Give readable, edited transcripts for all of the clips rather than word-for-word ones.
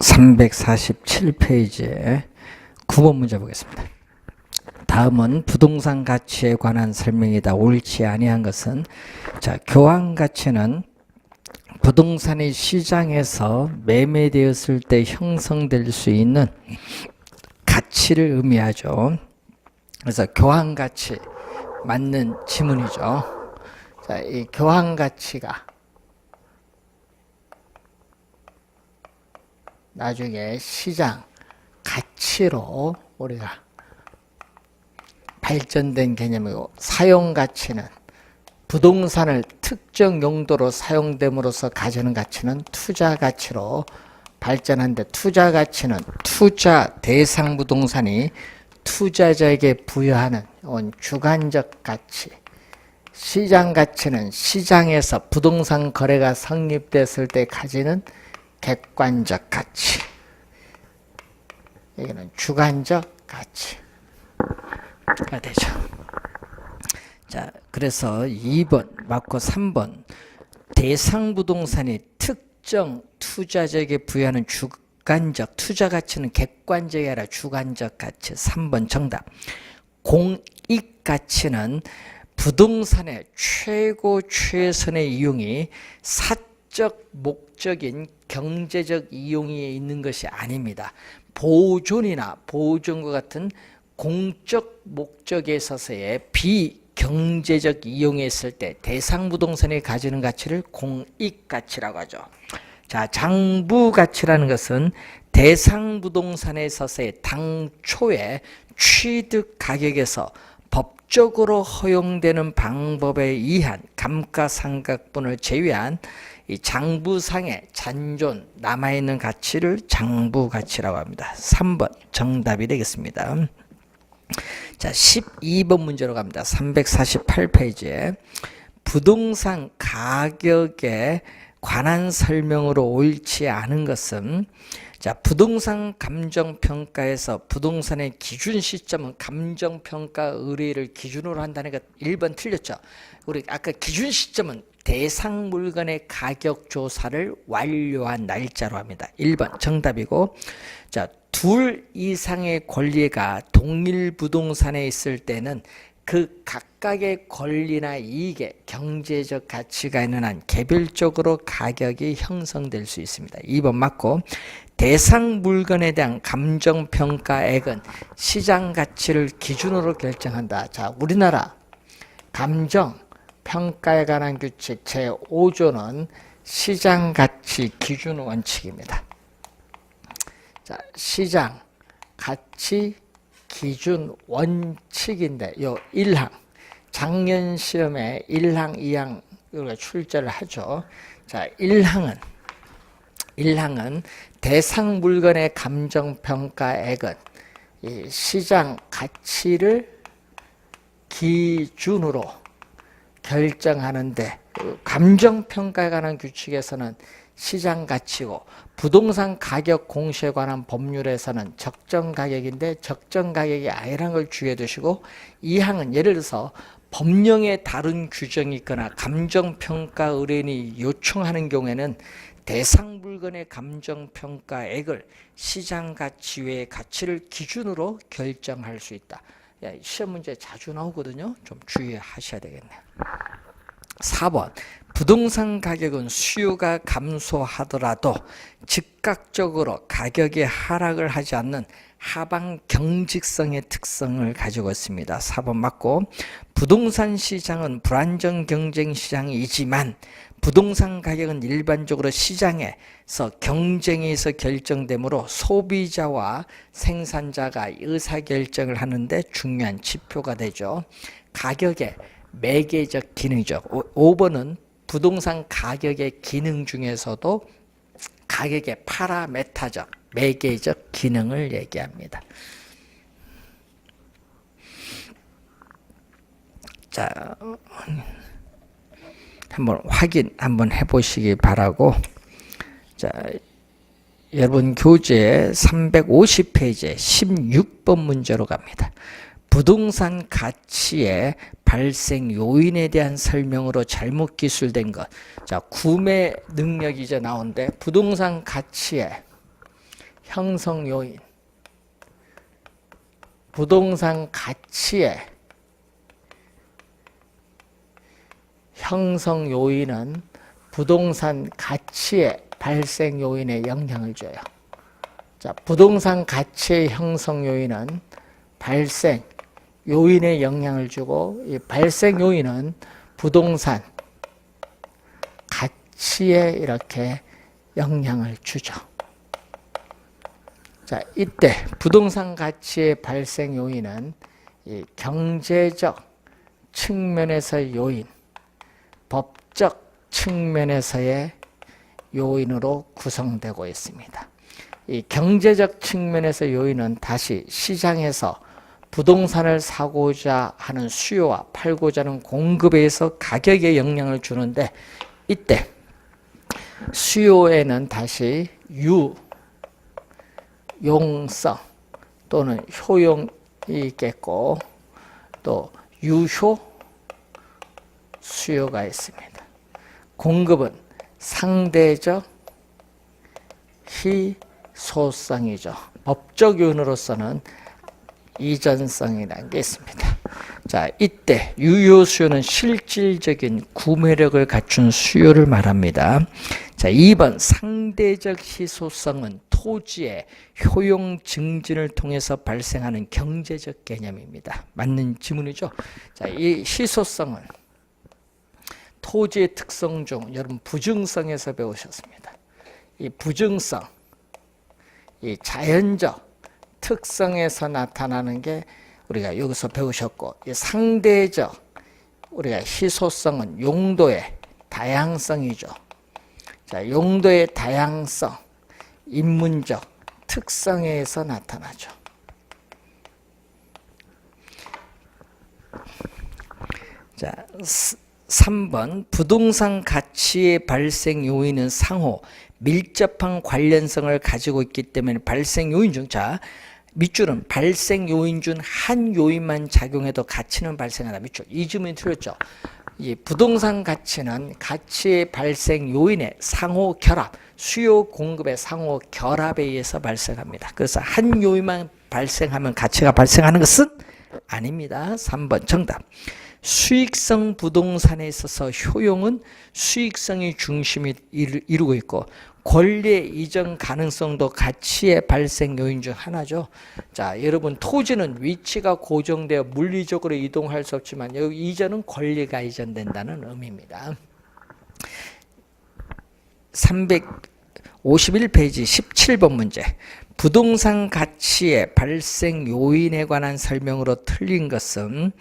347페이지에 9번 문제 보겠습니다. 다음은 부동산 가치에 관한 설명이다. 옳지 아니한 것은, 자, 교환 가치는 부동산이 시장에서 매매되었을 때 형성될 수 있는 가치를 의미하죠. 그래서 교환 가치 맞는 지문이죠. 자, 이 교환 가치가 나중에 시장 가치로 우리가 발전된 개념이고, 사용 가치는 부동산을 특정 용도로 사용됨으로써 가지는 가치는 투자 가치로 발전한데, 투자 가치는 투자 대상 부동산이 투자자에게 부여하는 주관적 가치, 시장 가치는 시장에서 부동산 거래가 성립됐을 때 가지는 객관적 가치, 여기는 주관적 가치가 되죠. 자, 그래서 2번 맞고 3번 대상 부동산이 특정 투자자에게 부여하는 주관적, 투자 가치는 객관적이 아니라 주관적 가치. 3번 정답. 공익 가치는 부동산의 최고 최선의 이용이 사적 목적인 경제적 이용이 있는 것이 아닙니다. 보존이나 보존과 같은 공적 목적에 있어서의 비경제적 이용에 있을 때 대상 부동산이 가지는 가치를 공익 가치라고 하죠. 자, 장부 가치라는 것은 대상 부동산에 있어서의 당초의 취득 가격에서 법적으로 허용되는 방법에 의한 감가상각분을 제외한 이 장부상의 잔존 남아있는 가치를 장부가치라고 합니다. 3번 정답이 되겠습니다. 자, 12번 문제로 갑니다. 348페이지에 부동산 가격에 관한 설명으로 옳지 않은 것은, 자, 부동산 감정평가에서 부동산의 기준 시점은 감정평가 의뢰를 기준으로 한다는 것 1번 틀렸죠. 우리 아까 기준 시점은 대상 물건의 가격 조사를 완료한 날짜로 합니다. 1번 정답이고, 자, 둘 이상의 권리가 동일 부동산에 있을 때는 그 각각의 권리나 이익에 경제적 가치가 있는 한 개별적으로 가격이 형성될 수 있습니다. 2번 맞고, 대상 물건에 대한 감정평가액은 시장 가치를 기준으로 결정한다. 자, 우리나라 감정평가에 관한 규칙 제5조는 시장 가치 기준 원칙입니다. 자, 시장 가치 기준 원칙인데, 요 1항, 작년 시험에 1항, 2항 우리가 출제를 하죠. 자, 1항은 대상 물건의 감정평가액은 이 시장 가치를 기준으로 결정하는데, 감정평가에 관한 규칙에서는 시장 가치고, 부동산 가격 공시에 관한 법률에서는 적정 가격인데 적정 가격이 아니라는 걸 주의해 두시고, 이 항은 예를 들어서 법령에 다른 규정이 있거나 감정평가 의뢰인이 요청하는 경우에는 대상 물건의 감정평가액을 시장 가치 외의 가치를 기준으로 결정할 수 있다. 시험 문제 자주 나오거든요. 좀 주의하셔야 되겠네요. 4번 부동산 가격은 수요가 감소하더라도 즉각적으로 가격이 하락을 하지 않는 하방 경직성의 특성을 가지고 있습니다. 4번 맞고, 부동산 시장은 불안정 경쟁 시장이지만 부동산 가격은 일반적으로 시장에서 경쟁에서 결정되므로 소비자와 생산자가 의사결정을 하는데 중요한 지표가 되죠. 가격의 매개적 기능이죠. 5번은 부동산 가격의 기능 중에서도 가격의 파라메타적, 매개적 기능을 얘기합니다. 자, 한번 확인 한번 해보시기 바라고, 자, 여러분 교재 350페이지에 16번 문제로 갑니다. 부동산 가치의 발생 요인에 대한 설명으로 잘못 기술된 것. 자, 구매 능력이 이제 나오는데, 부동산 가치의 형성 요인, 부동산 가치의 형성 요인은 부동산 가치의 발생 요인에 영향을 줘요. 자, 부동산 가치의 형성 요인은 발생 요인에 영향을 주고, 이 발생 요인은 부동산 가치에 이렇게 영향을 주죠. 자, 이때 부동산 가치의 발생 요인은 이 경제적 측면에서의 요인, 법적 측면에서의 요인으로 구성되고 있습니다. 이 경제적 측면에서 요인은 다시 시장에서 부동산을 사고자 하는 수요와 팔고자 하는 공급에 의해서 가격에 영향을 주는데, 이때 수요에는 다시 유용성 또는 효용이 있겠고, 또 유효 수요가 있습니다. 공급은 상대적 희소성이죠. 법적 요인으로서는 이전성이라는 게 있습니다. 자, 이때 유효 수요는 실질적인 구매력을 갖춘 수요를 말합니다. 자, 2번 상대적 희소성은 토지의 효용 증진을 통해서 발생하는 경제적 개념입니다. 맞는 지문이죠. 자, 이 희소성은 토지의 특성 중 여러분 부증성에서 배우셨습니다. 이 부증성, 이 자연적 특성에서 나타나는 게 우리가 여기서 배우셨고, 이 상대적 우리가 희소성은 용도의 다양성이죠. 자, 용도의 다양성, 인문적 특성에 의해서 나타나죠. 자, 3번 부동산 가치의 발생 요인은 상호 밀접한 관련성을 가지고 있기 때문에 발생 요인 중, 자, 밑줄은 발생 요인 중 한 요인만 작용해도 가치는 발생하다. 밑줄. 이 질문이 틀렸죠. 이 부동산 가치는 가치의 발생 요인의 상호 결합, 수요 공급의 상호 결합에 의해서 발생합니다. 그래서 한 요인만 발생하면 가치가 발생하는 것은 아닙니다. 3번 정답. 수익성 부동산에 있어서 효용은 수익성이 중심이 이루고 있고, 권리의 이전 가능성도 가치의 발생 요인 중 하나죠. 자, 여러분 토지는 위치가 고정되어 물리적으로 이동할 수 없지만 여기 이전은 권리가 이전된다는 의미입니다. 351페이지 17번 문제. 부동산 가치의 발생 요인에 관한 설명으로 틀린 것은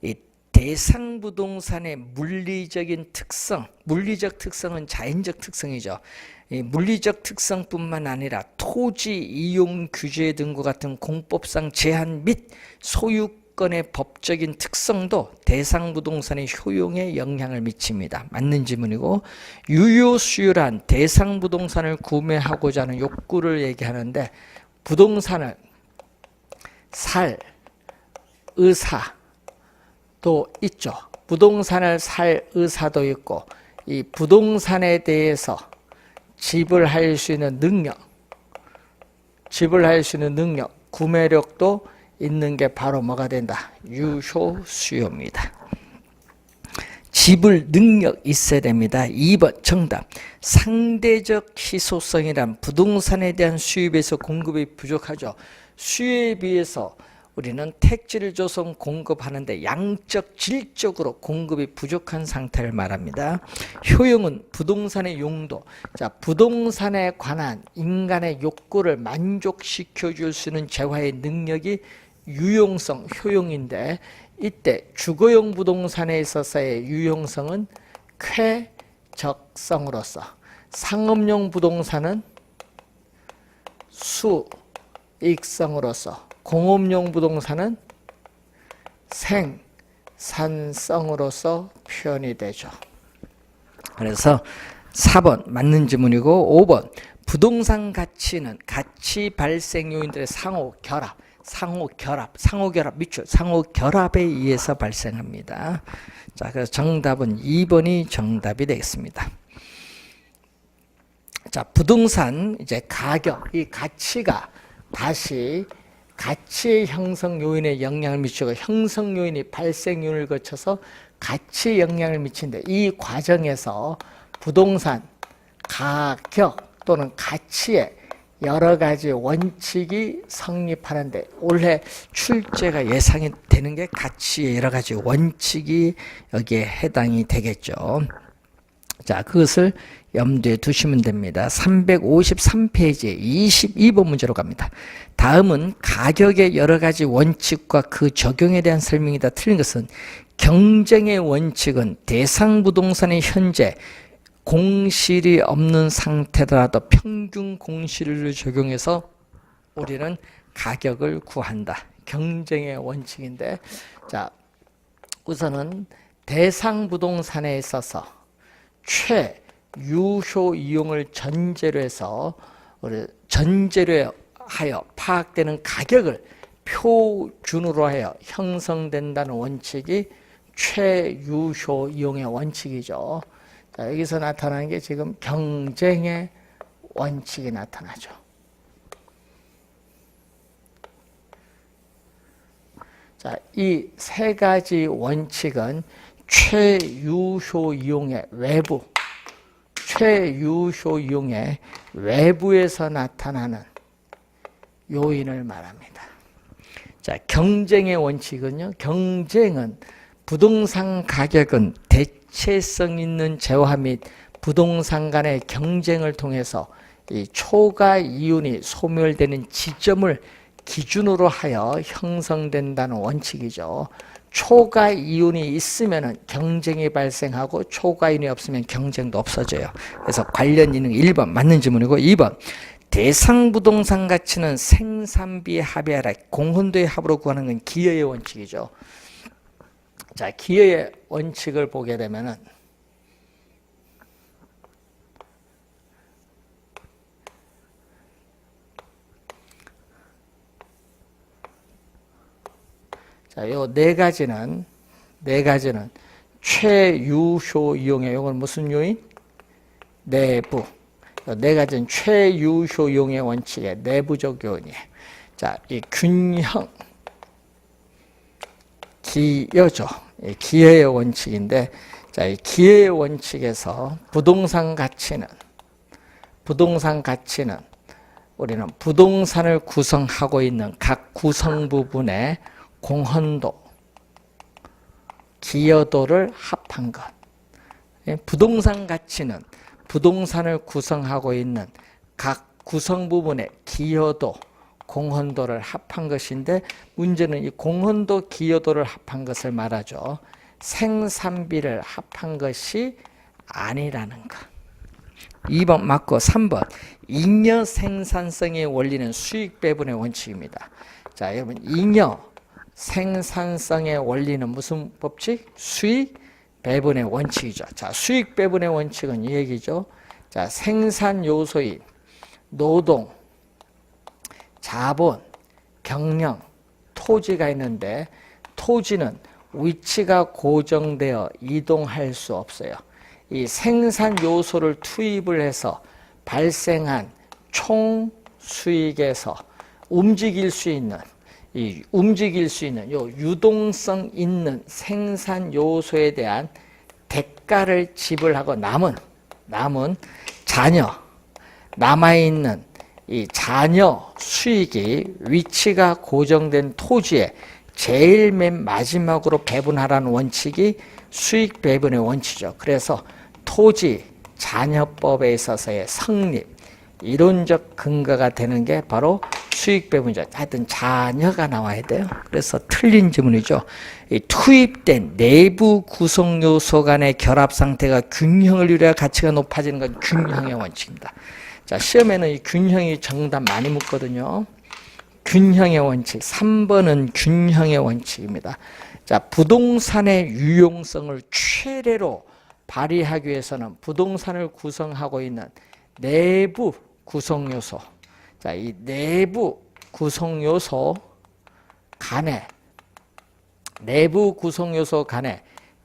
이 대상 부동산의 물리적인 특성, 물리적 특성은 자연적 특성이죠. 이 물리적 특성뿐만 아니라 토지 이용 규제 등과 같은 공법상 제한 및 소유권의 법적인 특성도 대상 부동산의 효용에 영향을 미칩니다. 맞는 질문이고, 유효 수요란 대상 부동산을 구매하고자 하는 욕구를 얘기하는데, 부동산을 살 의사도 있죠. 부동산을 살 의사도 있고, 이 부동산에 대해서 지불할 수 있는 능력, 구매력도 있는 게 바로 뭐가 된다? 유효 수요입니다. 지불 능력 있어야 됩니다. 2번 정답. 상대적 희소성이란 부동산에 대한 수입에서 공급이 부족하죠. 수요에 비해서 우리는 택지를 줘서 공급하는데 양적, 질적으로 공급이 부족한 상태를 말합니다. 효용은 부동산의 용도, 자, 부동산에 관한 인간의 욕구를 만족시켜 줄 수 있는 재화의 능력이 유용성, 효용인데, 이때 주거용 부동산에 있어서의 유용성은 쾌적성으로서, 상업용 부동산은 수익성으로서, 공업용 부동산은 생산성으로서 표현이 되죠. 그래서 4번 맞는 질문이고, 5번 부동산 가치는 가치 발생 요인들의 상호 결합 밑줄, 상호 결합에 의해서 발생합니다. 자, 그래서 정답은 2번이 정답이 되겠습니다. 자, 부동산 이제 가격, 이 가치가 다시 가치 형성 요인에 영향을 미치고 형성 요인이 발생 요인을 거쳐서 가치에 영향을 미친데 이 과정에서 부동산 가격 또는 가치에 여러 가지 원칙이 성립하는데 올해 출제가 예상이 되는 게 가치의 여러 가지 원칙이 여기에 해당이 되겠죠. 자, 그것을 염두에 두시면 됩니다. 353페이지에 22번 문제로 갑니다. 다음은 가격의 여러 가지 원칙과 그 적용에 대한 설명이다. 틀린 것은 경쟁의 원칙은 대상 부동산의 현재 공실이 없는 상태더라도 평균 공실을 적용해서 우리는 가격을 구한다. 경쟁의 원칙인데, 자, 우선은 대상 부동산에 있어서 최유효 이용을 전제로 해서 전제로 하여 파악되는 가격을 표준으로 하여 형성된다는 원칙이 최유효 이용의 원칙이죠. 자, 여기서 나타나는 게 지금 경쟁의 원칙이 나타나죠. 자, 이 세 가지 원칙은 최유효 이용의 외부, 최유효 이용의 외부에서 나타나는 요인을 말합니다. 자, 경쟁의 원칙은요, 경쟁은 부동산 가격은 대체성 있는 재화 및 부동산 간의 경쟁을 통해서 이 초과 이윤이 소멸되는 지점을 기준으로 하여 형성된다는 원칙이죠. 초과 이윤이 있으면 경쟁이 발생하고 초과 이윤이 없으면 경쟁도 없어져요. 그래서 관련 이능 1번 맞는 지문이고 2번 대상 부동산 가치는 생산비의 합에 하라 공헌도의 합으로 구하는 건 기여의 원칙이죠. 자, 기여의 원칙을 보게 되면은 자, 요 네 가지는 최유효 이용의 요건 무슨 요인? 내부. 네 가지는 최유효 이용의 원칙의 내부적 요인이에요. 자, 이 균형 기여죠. 기여의 원칙인데, 자, 이 기여의 원칙에서 부동산 가치는 우리는 부동산을 구성하고 있는 각 구성 부분의 공헌도, 기여도를 합한 것. 부동산 가치는 부동산을 구성하고 있는 각 구성 부분의 기여도, 공헌도를 합한 것인데 문제는 이 공헌도, 기여도를 합한 것을 말하죠. 생산비를 합한 것이 아니라는 것. 2번 맞고 3번 잉여 생산성의 원리는 수익 배분의 원칙입니다. 자, 여러분 잉여 생산성의 원리는 무슨 법칙? 수익 배분의 원칙이죠. 자, 수익 배분의 원칙은 이 얘기죠. 자, 생산 요소인 노동, 자본, 경영, 토지가 있는데 토지는 위치가 고정되어 이동할 수 없어요. 이 생산 요소를 투입을 해서 발생한 총 수익에서 움직일 수 있는 요 유동성 있는 생산 요소에 대한 대가를 지불하고 남은 남아있는 이 잔여 수익이 위치가 고정된 토지에 제일 맨 마지막으로 배분하라는 원칙이 수익 배분의 원칙이죠. 그래서 토지 잔여법에 있어서의 성립, 이론적 근거가 되는 게 바로 수익 배분이죠. 하여튼 잔여가 나와야 돼요. 그래서 틀린 지문이죠. 이 투입된 내부 구성 요소 간의 결합 상태가 균형을 이루어야 가치가 높아지는 건 균형의 원칙입니다. 자, 시험에는 이 균형이 정답 많이 묻거든요. 균형의 원칙, 3번은 균형의 원칙입니다. 자, 부동산의 유용성을 최대로 발휘하기 위해서는 부동산을 구성하고 있는 내부 구성 요소, 자, 이 내부 구성 요소 간의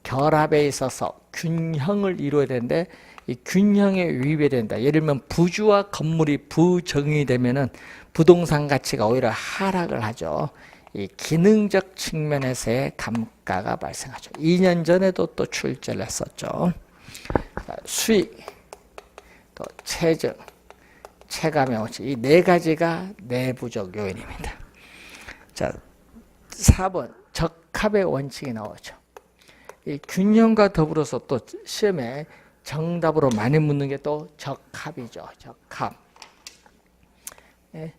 결합에 있어서 균형을 이루어야 되는데 이 균형에 위배된다. 예를 들면 부주와 건물이 부정이 되면은 부동산 가치가 오히려 하락을 하죠. 이 기능적 측면에서의 감가가 발생하죠. 2년 전에도 또 출제를 했었죠. 수익, 또 체증, 체감의 원칙, 이 네 가지가 내부적 요인입니다. 자, 4번 적합의 원칙이 나오죠. 이 균형과 더불어서 또 시험에 정답으로 많이 묻는 게 또 적합이죠. 적합. 예.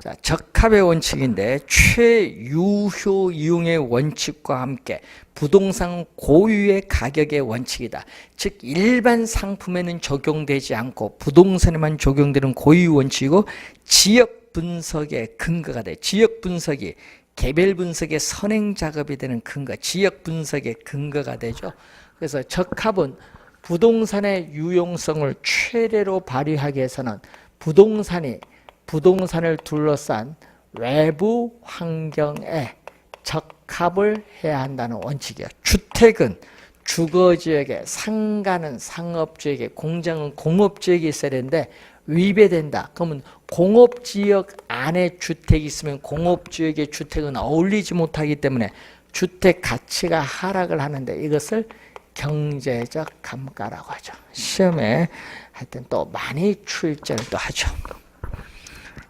자, 적합의 원칙인데 최유효 이용의 원칙과 함께 부동산 고유의 가격의 원칙이다. 즉 일반 상품에는 적용되지 않고 부동산에만 적용되는 고유 원칙이고 지역 분석의 근거가 돼. 지역 분석이 개별 분석의 선행 작업이 되는 근거, 지역 분석의 근거가 되죠. 그래서 적합은 부동산의 유용성을 최대로 발휘하기 위해서는 부동산을 둘러싼 외부 환경에 적합을 해야 한다는 원칙이에요. 주택은 주거지역에, 상가는 상업지역에, 공장은 공업지역에 있어야 되는데 위배된다. 그러면 공업지역 안에 주택이 있으면 공업지역의 주택은 어울리지 못하기 때문에 주택 가치가 하락을 하는데 이것을 경제적 감가라고 하죠. 시험에 하여튼 또 많이 출제를 또 하죠.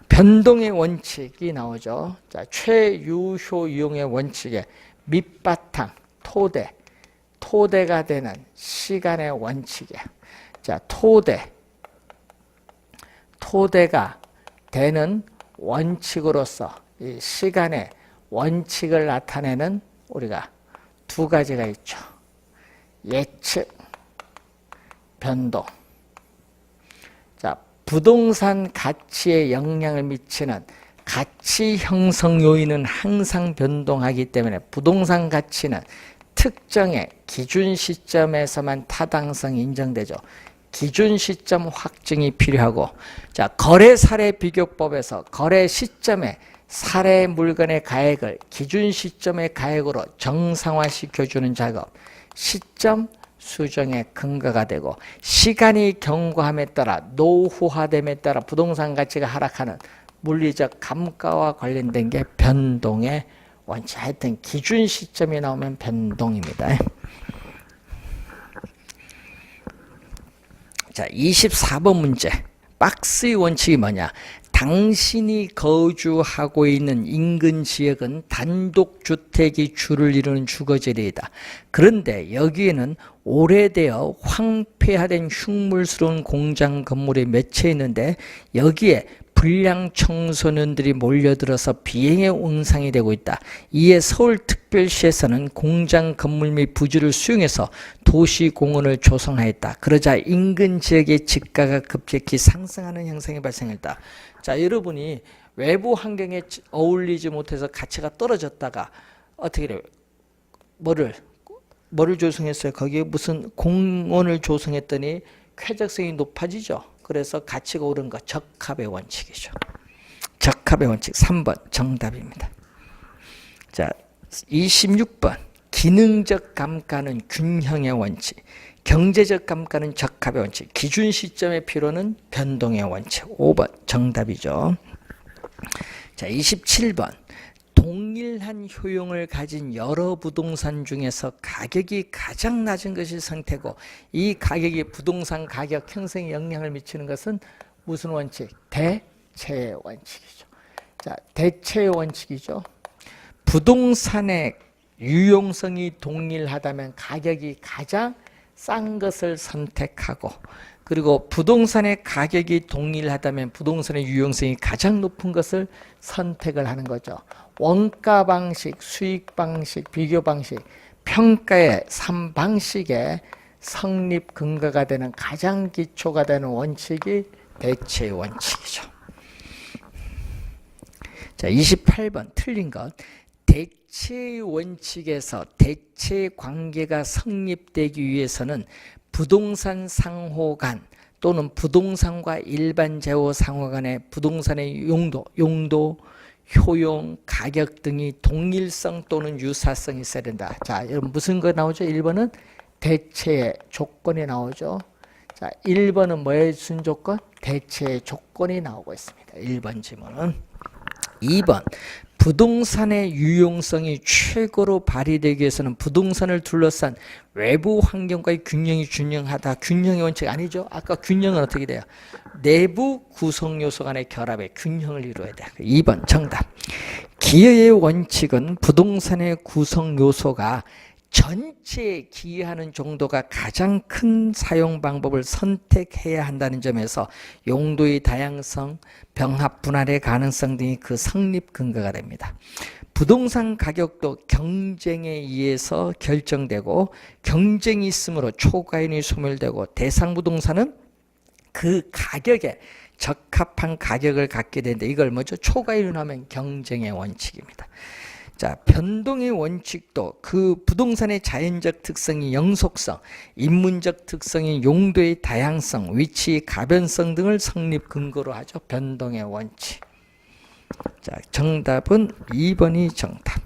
변동의 원칙이 나오죠. 자, 최유효 이용의 원칙에 밑바탕, 토대가 되는 시간의 원칙이야. 자, 토대가 되는 원칙으로서 이 시간의 원칙을 나타내는 우리가 두 가지가 있죠. 예측, 변동. 자, 부동산 가치에 영향을 미치는 가치 형성 요인은 항상 변동하기 때문에 부동산 가치는 특정의 기준 시점에서만 타당성이 인정되죠. 기준 시점 확증이 필요하고, 자, 거래 사례 비교법에서 거래 시점에 사례 물건의 가액을 기준 시점의 가액으로 정상화시켜주는 작업, 시점 수정의 근거가 되고, 시간이 경과함에 따라 노후화됨에 따라 부동산 가치가 하락하는 물리적 감가와 관련된 게 변동의 원칙. 하여튼 기준 시점이 나오면 변동입니다. 자, 24번 문제. 박스의 원칙이 뭐냐? 당신이 거주하고 있는 인근 지역은 단독주택이 주를 이루는 주거지대이다. 그런데 여기에는 오래되어 황폐화된 흉물스러운 공장 건물이 몇 채 있는데 여기에 불량 청소년들이 몰려들어서 비행의 온상이 되고 있다. 이에 서울특별시에서는 공장 건물 및 부지를 수용해서 도시공원을 조성하였다. 그러자 인근 지역의 집가가 급격히 상승하는 현상이 발생했다. 자, 여러분이 외부 환경에 어울리지 못해서 가치가 떨어졌다가 어떻게 돼요? 뭐를 조성했어요? 거기에 무슨 공원을 조성했더니 쾌적성이 높아지죠. 그래서 가치가 오른 거 적합의 원칙이죠. 적합의 원칙 3번 정답입니다. 자, 26번 기능적 감가는 균형의 원칙, 경제적 감가는 적합의 원칙, 기준 시점의 필요는 변동의 원칙. 5번 정답이죠. 자, 27번 동일한 효용을 가진 여러 부동산 중에서 가격이 가장 낮은 것이 상태고 이 가격이 부동산 가격 형성에 영향을 미치는 것은 무슨 원칙? 대체의 원칙이죠. 자, 대체의 원칙이죠. 부동산의 유용성이 동일하다면 가격이 가장 싼 것을 선택하고, 그리고 부동산의 가격이 동일하다면 부동산의 유용성이 가장 높은 것을 선택을 하는 거죠. 원가 방식, 수익 방식, 비교 방식, 평가의 3방식의 성립 근거가 되는 가장 기초가 되는 원칙이 대체의 원칙이죠. 자, 28번 틀린 것. 대체의 원칙에서 대체 관계가 성립되기 위해서는 부동산 상호 간 또는 부동산과 일반 재호 상호 간의 부동산의 용도, 효용, 가격 등이 동일성 또는 유사성이 있어야 된다. 자, 여러분 무슨 거 나오죠? 1번은 대체의 조건이 나오죠. 자, 1번은 뭐에 준 조건? 대체의 조건이 나오고 있습니다. 1번 지문은. 2번 부동산의 유용성이 최고로 발휘되기 위해서는 부동산을 둘러싼 외부 환경과의 균형이 중요하다. 균형의 원칙 아니죠? 아까 균형은 어떻게 돼요? 내부 구성 요소 간의 결합의 균형을 이루어야 돼요. 2번 정답. 기여의 원칙은 부동산의 구성 요소가 전체에 기여하는 정도가 가장 큰 사용 방법을 선택해야 한다는 점에서 용도의 다양성, 병합 분할의 가능성 등이 그 성립 근거가 됩니다. 부동산 가격도 경쟁에 의해서 결정되고 경쟁이 있으므로 초과인이 소멸되고 대상 부동산은 그 가격에 적합한 가격을 갖게 되는데 이걸 뭐죠? 초과인을 하면 경쟁의 원칙입니다. 자, 변동의 원칙도 그 부동산의 자연적 특성이 영속성, 인문적 특성이 용도의 다양성, 위치, 가변성 등을 성립 근거로 하죠. 변동의 원칙. 자, 정답은 2번이 정답.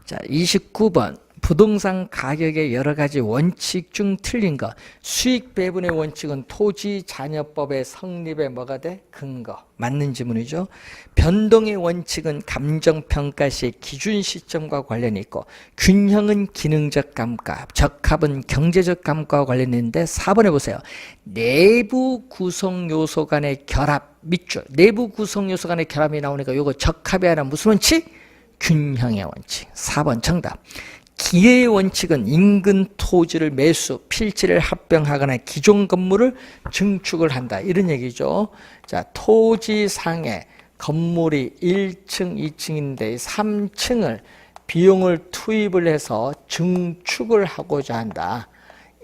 자, 29번. 부동산 가격의 여러 가지 원칙 중 틀린 거. 수익 배분의 원칙은 토지 잔여법의 성립에 뭐가 돼? 근거. 맞는 지문이죠. 변동의 원칙은 감정평가 시 기준 시점과 관련이 있고 균형은 기능적 감가, 적합은 경제적 감가와 관련이 있는데 4번에 보세요. 내부 구성 요소 간의 결합 밑줄. 내부 구성 요소 간의 결합이 나오니까 이거 적합이 아니라 무슨 원칙? 균형의 원칙. 4번 정답. 기회의 원칙은 인근 토지를 매수, 필지를 합병하거나 기존 건물을 증축을 한다. 이런 얘기죠. 자, 토지상에 건물이 1층, 2층인데 3층을 비용을 투입을 해서 증축을 하고자 한다.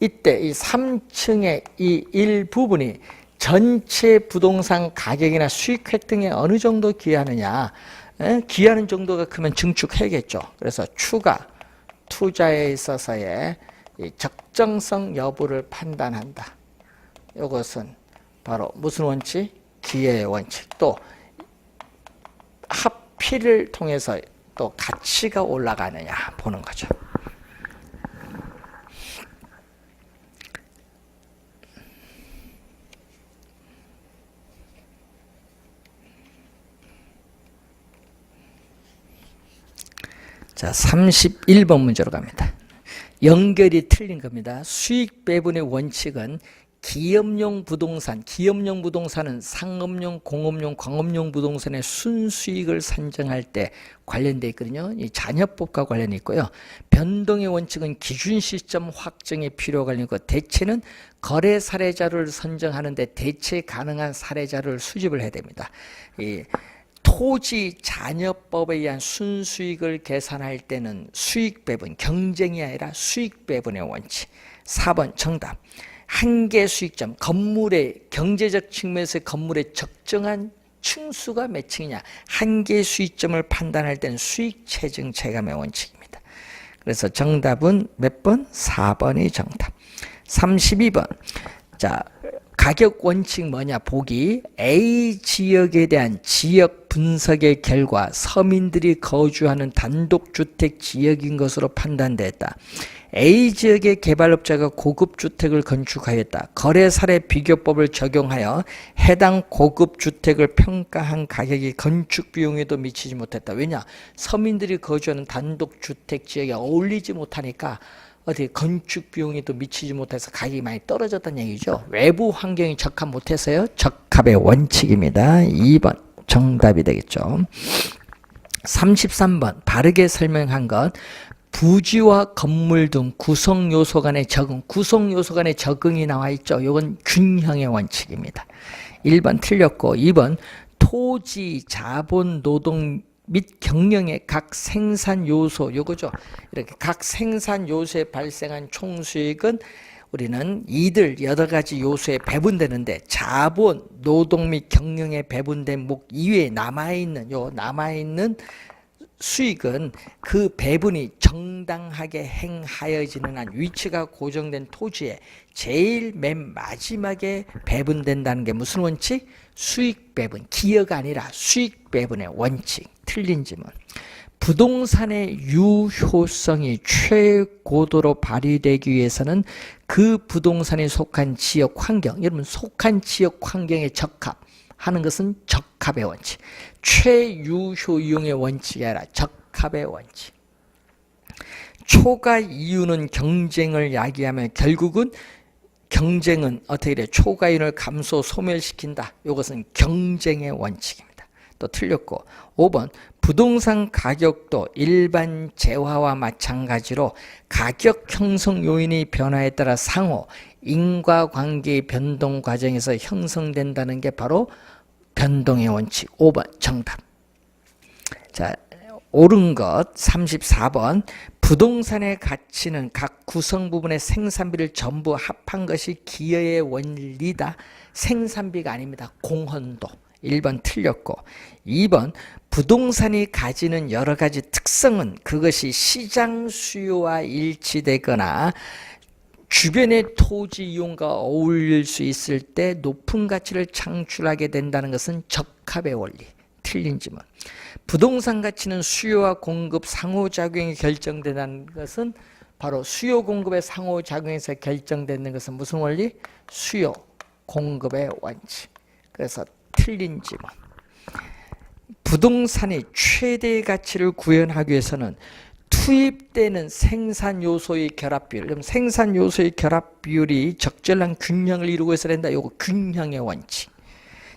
이때 이 3층의 이 일부분이 전체 부동산 가격이나 수익 획득에 어느 정도 기여하느냐. 기여하는 정도가 크면 증축해야겠죠. 그래서 추가 투자에 있어서의 적정성 여부를 판단한다. 이것은 바로 무슨 원칙? 기회의 원칙. 또 합의를 통해서 또 가치가 올라가느냐 보는 거죠. 자, 31번 문제로 갑니다. 연결이 틀린 겁니다. 수익 배분의 원칙은 기업용 부동산은 상업용, 공업용, 광업용 부동산의 순수익을 산정할 때 관련되어 있거든요. 이 잔여법과 관련이 있고요. 변동의 원칙은 기준 시점 확정에 필요가 있고 대체는 거래 사례자를 선정하는데 대체 가능한 사례자를 수집을 해야 됩니다. 이 토지 잔여법에 의한 순수익을 계산할 때는 수익 배분, 경쟁이 아니라 수익 배분의 원칙. 4번 정답. 한계 수익점, 건물의 경제적 측면에서 건물의 적정한 층수가 몇 층이냐. 한계 수익점을 판단할 때는 수익 체증 체감의 원칙입니다. 그래서 정답은 몇 번? 4번이 정답. 32번. 자, 가격 원칙 뭐냐? 보기 A 지역에 대한 지역 분석의 결과 서민들이 거주하는 단독주택 지역인 것으로 판단됐다. A 지역의 개발업자가 고급주택을 건축하였다. 거래 사례 비교법을 적용하여 해당 고급주택을 평가한 가격이 건축 비용에도 미치지 못했다. 왜냐? 서민들이 거주하는 단독주택 지역에 어울리지 못하니까 어디 건축 비용에도 미치지 못해서 가격이 많이 떨어졌다는 얘기죠. 외부 환경이 적합 못해서요. 적합의 원칙입니다. 2번 정답이 되겠죠. 33번 바르게 설명한 것. 부지와 건물 등 구성 요소 간의 적응, 구성 요소 간의 적응이 나와 있죠. 이건 균형의 원칙입니다. 1번 틀렸고 2번 토지, 자본, 노동 및 경영의 각 생산 요소, 요거죠. 이렇게 각 생산 요소에 발생한 총수익은 우리는 이들 여러 가지 요소에 배분되는데 자본, 노동 및 경영에 배분된 목 이외에 남아있는 수익은 그 배분이 정당하게 행하여지는 한 위치가 고정된 토지에 제일 맨 마지막에 배분된다는 게 무슨 원칙? 수익 배분, 기여가 아니라 수익 배분의 원칙. 틀린 질문. 부동산의 유효성이 최고도로 발휘되기 위해서는 그 부동산이 속한 지역 환경, 여러분 속한 지역 환경에 적합하는 것은 적합의 원칙. 최유효 이용의 원칙이 아니라 적합의 원칙. 초과 이유는 경쟁을 야기하며 결국은 경쟁은 어떻게 돼? 초과이윤을 감소 소멸시킨다. 이것은 경쟁의 원칙입니다. 또 틀렸고 5번 부동산 가격도 일반 재화와 마찬가지로 가격 형성 요인의 변화에 따라 상호 인과관계의 변동 과정에서 형성된다는 게 바로 변동의 원칙. 5번 정답. 자, 옳은 것 34번 부동산의 가치는 각 구성 부분의 생산비를 전부 합한 것이 기여의 원리다. 생산비가 아닙니다. 공헌도. 1번 틀렸고 2번 부동산이 가지는 여러 가지 특성은 그것이 시장 수요와 일치되거나 주변의 토지 이용과 어울릴 수 있을 때 높은 가치를 창출하게 된다는 것은 적합의 원리. 틀린 질문. 부동산 가치는 수요와 공급 상호작용이 결정된다는 것은 바로 수요 공급의 상호작용에서 결정되는 것은 무슨 원리? 수요 공급의 원칙. 그래서 틀린 질문. 부동산이 최대의 가치를 구현하기 위해서는 투입되는 생산 요소의 결합 비율, 그럼 생산 요소의 결합 비율이 적절한 균형을 이루고 있어야 된다. 이거 균형의 원칙.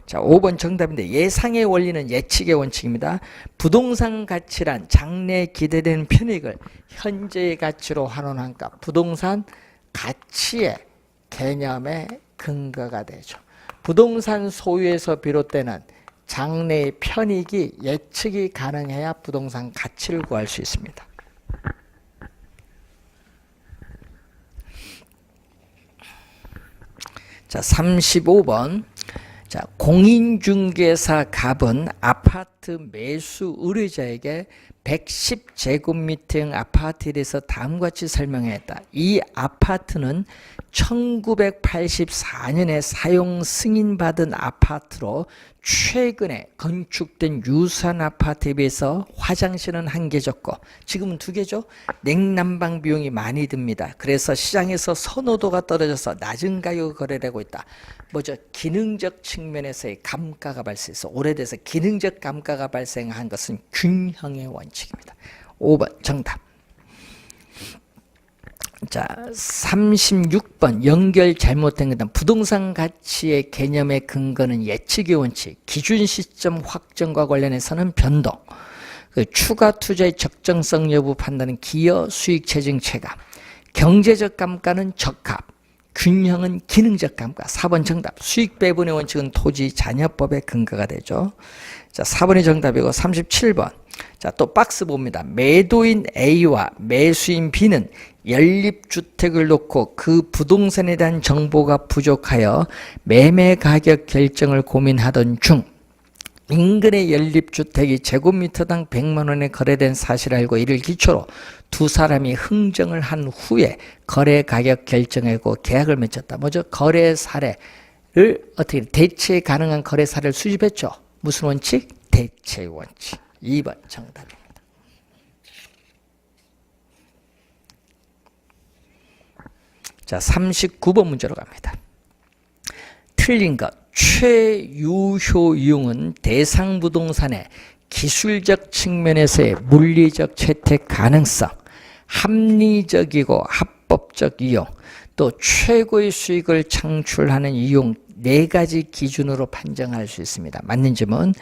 자, 5번 정답인데 예상의 원리는 예측의 원칙입니다. 부동산 가치란 장래에 기대되는 편익을 현재의 가치로 환원한 값. 부동산 가치의 개념의 근거가 되죠. 부동산 소유에서 비롯되는 장래의 편익이 예측이 가능해야 부동산 가치를 구할 수 있습니다. 자, 35번. 자, 공인중개사 갑은 아파트 매수 의뢰자에게 110제곱미터형 아파트에 대해서 다음과 같이 설명했다. 이 아파트는 1984년에 사용 승인받은 아파트로 최근에 건축된 유사한 아파트에 비해서 화장실은 1개 적고 지금은 2개죠. 냉난방 비용이 많이 듭니다. 그래서 시장에서 선호도가 떨어져서 낮은 가격에 거래되고 있다. 뭐죠? 기능적 측면에서의 감가가 발생해서 오래돼서 기능적 감가가 발생한 것은 균형의 원칙입니다. 5번 정답. 자, 36번 연결 잘못된 것은 부동산 가치의 개념의 근거는 예측의 원칙, 기준 시점 확정과 관련해서는 변동, 추가 투자의 적정성 여부 판단은 기여 수익 체증 체감, 경제적 감가는 적합, 균형은 기능적 감가. 4번 정답. 수익 배분의 원칙은 토지 잔여법의 근거가 되죠. 자, 4번이 정답이고 37번. 자, 또 박스 봅니다. 매도인 A와 매수인 B는 연립주택을 놓고 그 부동산에 대한 정보가 부족하여 매매 가격 결정을 고민하던 중 인근의 연립주택이 제곱미터당 100만 원에 거래된 사실을 알고 이를 기초로 두 사람이 흥정을 한 후에 거래 가격 결정하고 계약을 맺었다. 뭐죠? 거래 사례를 어떻게 대체 가능한 거래 사례를 수집했죠. 무슨 원칙? 대체 원칙. 2번 정답입니다. 자, 39번 문제로 갑니다. 틀린 것. 최유효 이용은 대상 부동산의 기술적 측면에서의 물리적 채택 가능성, 합리적이고 합법적 이용, 또 최고의 수익을 창출하는 이용 4가지 기준으로 판정할 수 있습니다. 맞는 점은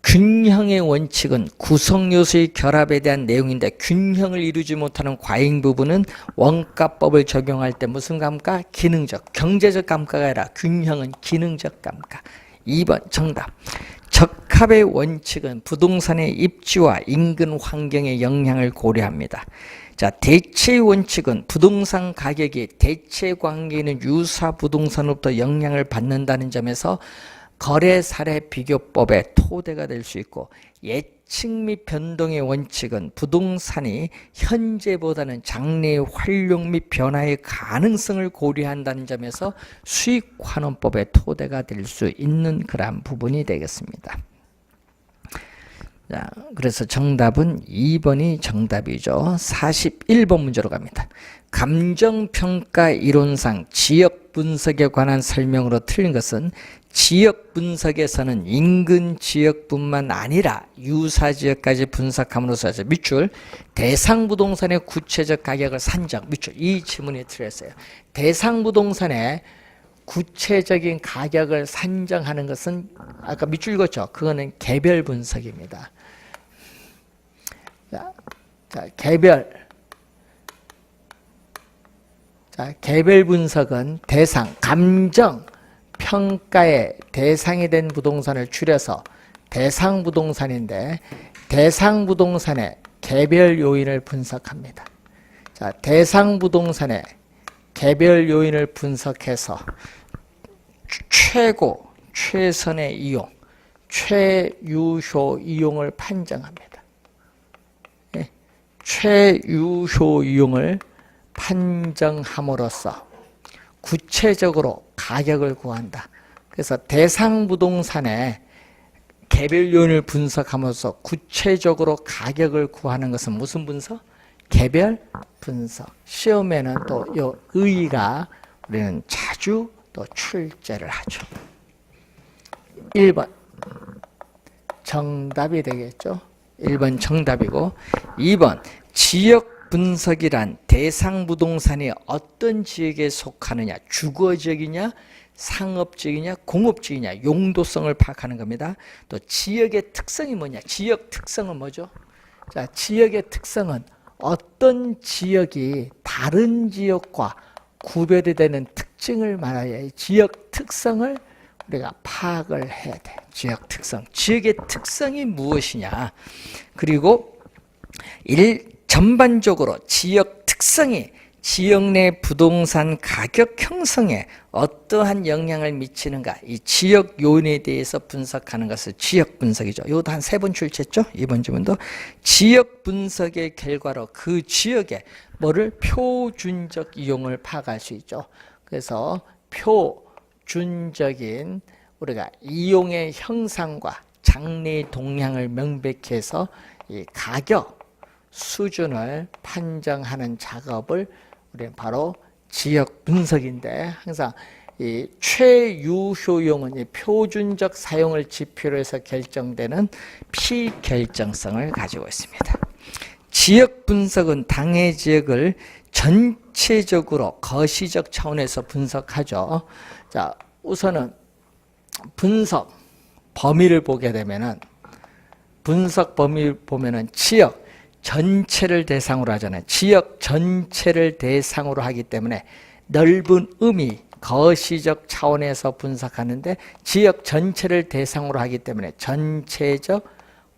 균형의 원칙은 구성요소의 결합에 대한 내용인데 균형을 이루지 못하는 과잉 부분은 원가법을 적용할 때 무슨 감가? 기능적, 경제적 감가가 아니라 균형은 기능적 감가. 2번 정답. 적합의 원칙은 부동산의 입지와 인근 환경의 영향을 고려합니다. 자, 대체의 원칙은 부동산 가격이 대체 관계에 있는 유사 부동산으로부터 영향을 받는다는 점에서 거래 사례 비교법의 토대가 될 수 있고, 가칭 및 변동의 원칙은 부동산이 현재보다는 장래의 활용 및 변화의 가능성을 고려한다는 점에서 수익환원법의 토대가 될 수 있는 그러한 부분이 되겠습니다. 자, 그래서 정답은 2번이 정답이죠. 41번 문제로 갑니다. 감정평가 이론상 지역 분석에 관한 설명으로 틀린 것은 지역 분석에서는 인근 지역뿐만 아니라 유사 지역까지 분석함으로써 밑줄 대상 부동산의 구체적 가격을 산정 밑줄 이 지문이 틀렸어요. 대상 부동산의 구체적인 가격을 산정하는 것은 아까 밑줄 읽었죠? 그거는 개별 분석입니다. 자, 개별 분석은 대상, 감정, 평가의 대상이 된 부동산을 줄여서 대상 부동산인데 대상 부동산의 개별 요인을 분석합니다. 자, 대상 부동산의 개별 요인을 분석해서 최고, 최선의 이용, 최유효 이용을 판정합니다. 네. 최유효 이용을 판정함으로써 구체적으로 가격을 구한다. 그래서 대상 부동산의 개별 요인을 분석함으로써 구체적으로 가격을 구하는 것은 무슨 분석? 개별 분석. 시험에는 또 이 의의가 우리는 자주 또 출제를 하죠. 1번 정답이 되겠죠. 1번 정답이고 2번 지역 분석이란 대상 부동산이 어떤 지역에 속하느냐, 주거지역이냐, 상업지역이냐, 공업지역이냐, 용도성을 파악하는 겁니다. 또 지역의 특성이 뭐냐, 지역 특성은 뭐죠? 자, 지역의 특성은 어떤 지역이 다른 지역과 구별이 되는 특징을 말하여 지역 특성을 우리가 파악을 해야 돼. 지역 특성. 지역의 특성이 무엇이냐. 그리고 전반적으로 지역 특성이 지역 내 부동산 가격 형성에 어떠한 영향을 미치는가. 이 지역 요인에 대해서 분석하는 것을 지역 분석이죠. 이것도 한 3번 출제했죠. 이번 질문도 지역 분석의 결과로 그 지역에 뭐를 표준적 이용을 파악할 수 있죠. 그래서 표준적인 우리가 이용의 형상과 장래의 동향을 명백히 해서 이 가격 수준을 판정하는 작업을 우리는 바로 지역 분석인데 항상 이 최유효용은 이 표준적 사용을 지표로 해서 결정되는 피결정성을 가지고 있습니다. 지역 분석은 당해 지역을 전체적으로 거시적 차원에서 분석하죠. 자, 우선은 분석 범위를 보게 되면은 분석 범위를 보면은 지역 전체를 대상으로 하잖아요. 지역 전체를 대상으로 하기 때문에 넓은 의미, 거시적 차원에서 분석하는데 지역 전체를 대상으로 하기 때문에 전체적,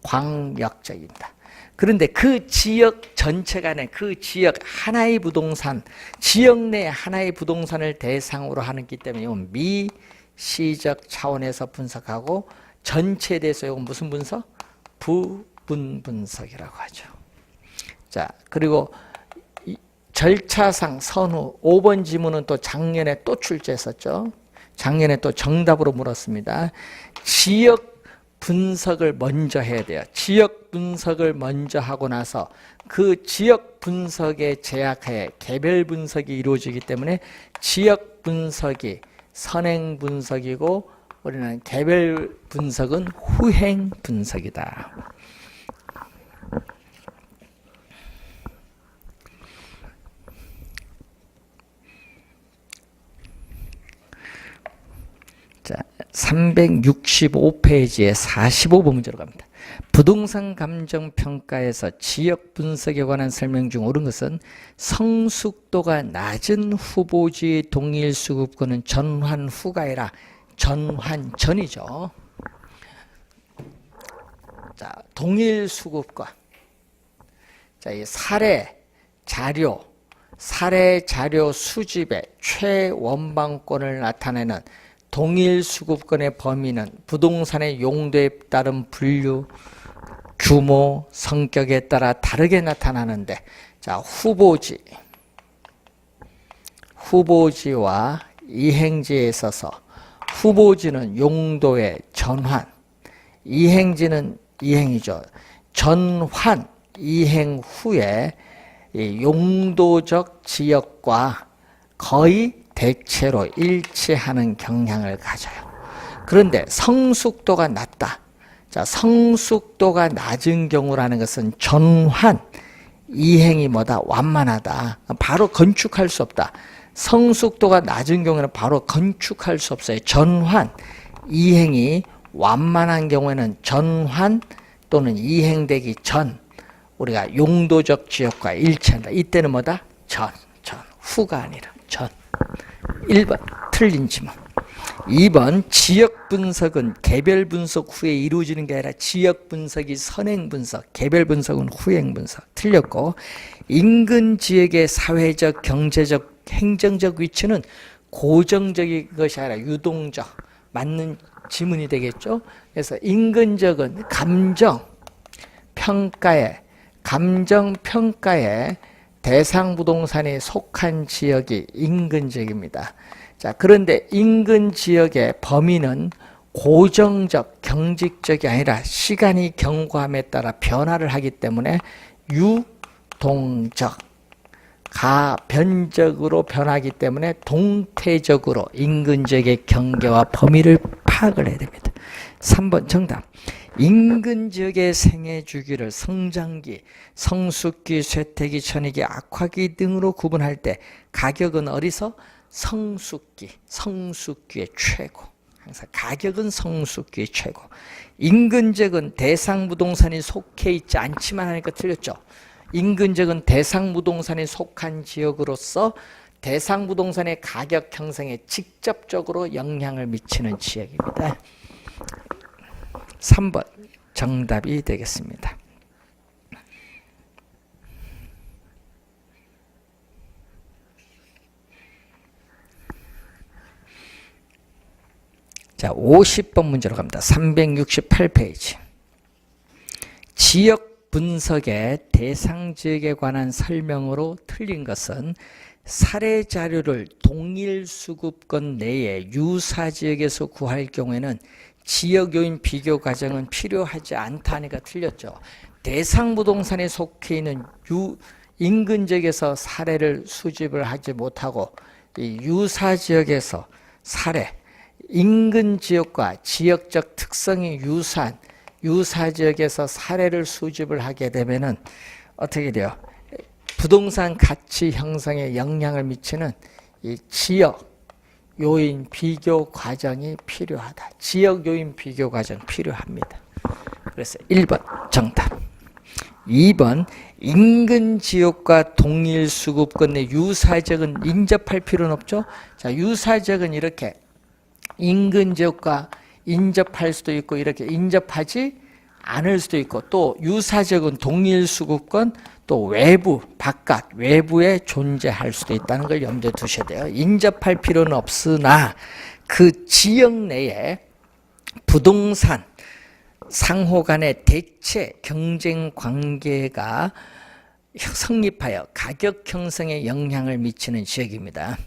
광역적입니다. 그런데 그 지역 전체가 아니라 그 지역 하나의 부동산, 지역 내 하나의 부동산을 대상으로 하기 때문에 이건 미시적 차원에서 분석하고 전체에 대해서 이건 무슨 분석? 부분 분석이라고 하죠. 자, 그리고 절차상 선후 5번 지문은 또 작년에 또 출제했었죠. 작년에 또 정답으로 물었습니다. 지역 분석을 먼저 해야 돼요. 지역 분석을 먼저 하고 나서 그 지역 분석의 제약하에 개별 분석이 이루어지기 때문에 지역 분석이 선행 분석이고 우리는 개별 분석은 후행 분석이다. 자, 365페이지에 45번 문제로 갑니다. 부동산 감정 평가에서 지역 분석에 관한 설명 중 옳은 것은 성숙도가 낮은 후보지의 동일 수급권은 전환 후가 아니라 전환 전이죠. 자, 동일 수급권. 자, 이 사례 자료 수집의 최원방권을 나타내는 동일 수급권의 범위는 부동산의 용도에 따른 분류 규모, 성격에 따라 다르게 나타나는데, 자, 후보지와 이행지에 있어서 후보지는 용도의 전환, 이행지는 이행이죠. 전환, 이행 후에 이 용도적 지역과 거의 대체로 일치하는 경향을 가져요. 그런데 성숙도가 낮다. 자, 성숙도가 낮은 경우라는 것은 전환, 이행이 뭐다? 완만하다. 바로 건축할 수 없다. 성숙도가 낮은 경우에는 바로 건축할 수 없어요. 전환, 이행이 완만한 경우에는 전환 또는 이행되기 전 우리가 용도적 지역과 일치한다. 이때는 뭐다? 전. 후가 아니라 전. 1번 틀린 지문. 2번 지역 분석은 개별 분석 후에 이루어지는 게 아니라 지역 분석이 선행 분석, 개별 분석은 후행 분석. 틀렸고, 인근 지역의 사회적, 경제적, 행정적 위치는 고정적인 것이 아니라 유동적. 맞는 지문이 되겠죠. 그래서 인근 지역은 감정 평가에 대상 부동산이 속한 지역이 인근 지역입니다. 자, 그런데 인근 지역의 범위는 고정적, 경직적이 아니라 시간이 경과함에 따라 변화를 하기 때문에 유동적, 가변적으로 변하기 때문에 동태적으로 인근 지역의 경계와 범위를 파악을 해야 됩니다. 3번 정답. 인근 지역의 생애 주기를 성장기, 성숙기, 쇠퇴기, 천익기, 악화기 등으로 구분할 때 가격은 어디서? 성숙기의 최고. 항상 가격은 성숙기의 최고. 인근 지역은 대상 부동산이 속해 있지 않지만 하니까 틀렸죠. 인근 지역은 대상 부동산이 속한 지역으로서 대상 부동산의 가격 형성에 직접적으로 영향을 미치는 지역입니다. 3번 정답이 되겠습니다. 자, 50번 문제로 갑니다. 368페이지. 지역 분석의 대상 지역에 관한 설명으로 틀린 것은 사례 자료를 동일 수급권 내에 유사 지역에서 구할 경우에는 지역 요인 비교 과정은 필요하지 않다니까 틀렸죠. 대상 부동산에 속해 있는 인근 지역에서 사례를 수집을 하지 못하고 이 유사 지역에서 사례, 인근 지역과 지역적 특성이 유사한 유사 지역에서 사례를 수집을 하게 되면은 어떻게 돼요? 부동산 가치 형성에 영향을 미치는 이 지역 요인 비교 과정이 필요하다. 지역 요인 비교 과정 필요합니다. 그래서 1번 정답. 2번 인근 지역과 동일 수급권 내 유사 지역은 인접할 필요는 없죠. 자, 유사 지역은 이렇게 인근 지역과 인접할 수도 있고 이렇게 인접하지 않을 수도 있고 또 유사 지역은 동일 수급권 또 외부, 바깥, 외부에 존재할 수도 있다는 걸 염두에 두셔야 돼요. 인접할 필요는 없으나 그 지역 내에 부동산 상호 간의 대체 경쟁 관계가 성립하여 가격 형성에 영향을 미치는 지역입니다.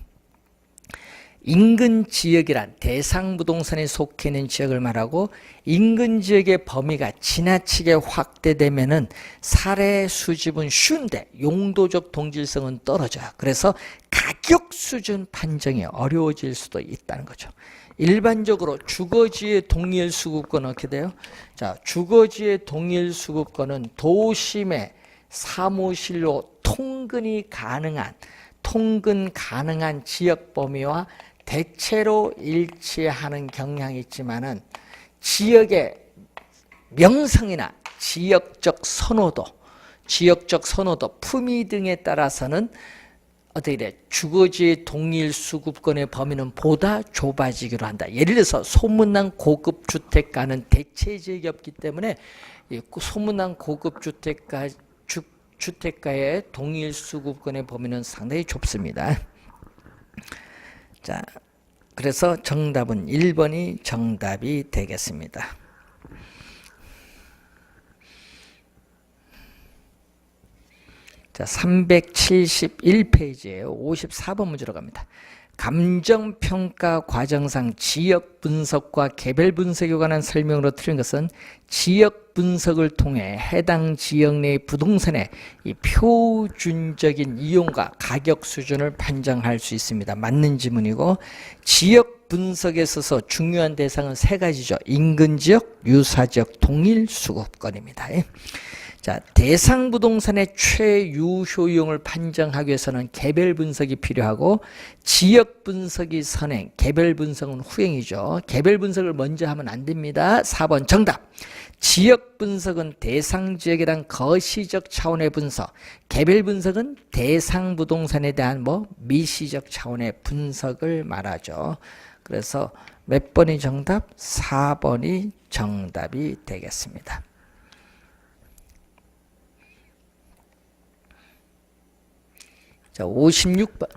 인근 지역이란 대상 부동산에 속해 있는 지역을 말하고 인근 지역의 범위가 지나치게 확대되면은 사례 수집은 쉬운데 용도적 동질성은 떨어져요. 그래서 가격 수준 판정이 어려워질 수도 있다는 거죠. 일반적으로 주거지의 동일 수급권은 어떻게 돼요? 자, 주거지의 동일 수급권은 도심의 사무실로 통근 가능한 지역 범위와 대체로 일치하는 경향이 있지만은 지역의 명성이나 지역적 선호도, 품위 등에 따라서는 어떻게 돼? 주거지의 동일 수급권의 범위는 보다 좁아지기로 한다. 예를 들어서 소문난 고급 주택가는 대체 지역이 없기 때문에 이 소문난 고급 주택가의 동일 수급권의 범위는 상당히 좁습니다. 자, 그래서 정답은 1번이 정답이 되겠습니다. 자, 371페이지에요. 54번 문제로 갑니다. 감정평가 과정상 지역 분석과 개별 분석에 관한 설명으로 틀린 것은 지역 분석을 통해 해당 지역 내 부동산의 이 표준적인 이용과 가격 수준을 판정할 수 있습니다. 맞는 지문이고, 지역 분석에 있어서 중요한 대상은 세 가지죠. 인근 지역, 유사 지역, 동일 수급권입니다. 자, 대상 부동산의 최유효용을 판정하기 위해서는 개별 분석이 필요하고, 지역 분석이 선행, 개별 분석은 후행이죠. 개별 분석을 먼저 하면 안 됩니다. 4번 정답. 지역 분석은 대상 지역에 대한 거시적 차원의 분석, 개별 분석은 대상 부동산에 대한 미시적 차원의 분석을 말하죠. 그래서 몇 번이 정답? 4번이 정답이 되겠습니다. 자, 56번.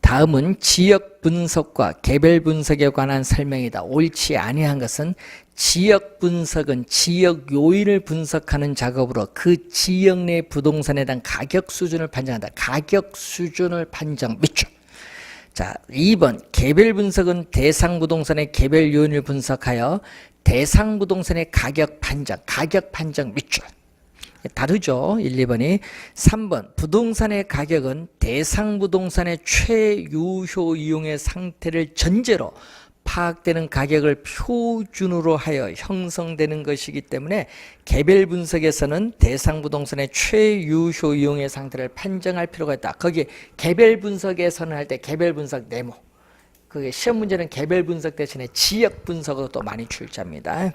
다음은 지역 분석과 개별 분석에 관한 설명이다. 옳지 아니한 것은 지역 분석은 지역 요인을 분석하는 작업으로 그 지역 내 부동산에 대한 가격 수준을 판정한다. 가격 수준을 판정 밑줄. 자, 2번 개별 분석은 대상 부동산의 개별 요인을 분석하여 대상 부동산의 가격 판정 밑줄. 다르죠. 1, 2번이. 3번 부동산의 가격은 대상 부동산의 최유효 이용의 상태를 전제로 파악되는 가격을 표준으로 하여 형성되는 것이기 때문에 개별 분석에서는 대상 부동산의 최유효 이용의 상태를 판정할 필요가 있다. 거기에 개별 분석에서는 할 때 개별 분석 네모, 그게 시험 문제는 개별 분석 대신에 지역 분석으로 또 많이 출제합니다.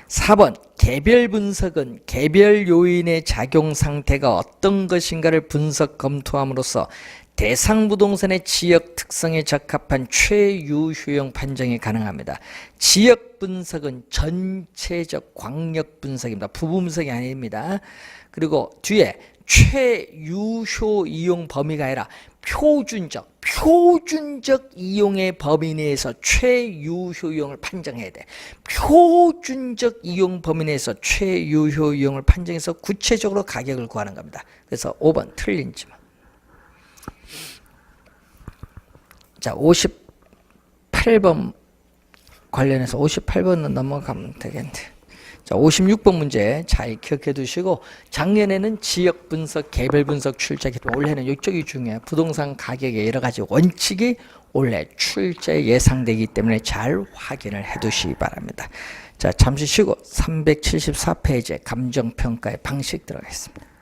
4번 개별 분석은 개별 요인의 작용 상태가 어떤 것인가를 분석 검토함으로써 대상 부동산의 지역 특성에 적합한 최유효용 판정이 가능합니다. 지역 분석은 전체적 광역 분석입니다. 부분 분석이 아닙니다. 그리고 뒤에 최유효 이용 범위가 아니라 표준적 이용의 범위 내에서 최유효 이용을 판정해야 돼. 표준적 이용 범위 내에서 최유효 이용을 판정해서 구체적으로 가격을 구하는 겁니다. 그래서 5번 틀린 지문. 자, 58번 관련해서 58번은 넘어가면 되겠는데. 자, 56번 문제 잘 기억해 두시고, 작년에는 지역 분석, 개별 분석 출제했기 때문에 올해는 이쪽이 중요해요. 부동산 가격의 여러 가지 원칙이 올해 출제 예상되기 때문에 잘 확인을 해 두시기 바랍니다. 자, 잠시 쉬고 374페이지에 감정평가의 방식 들어가겠습니다.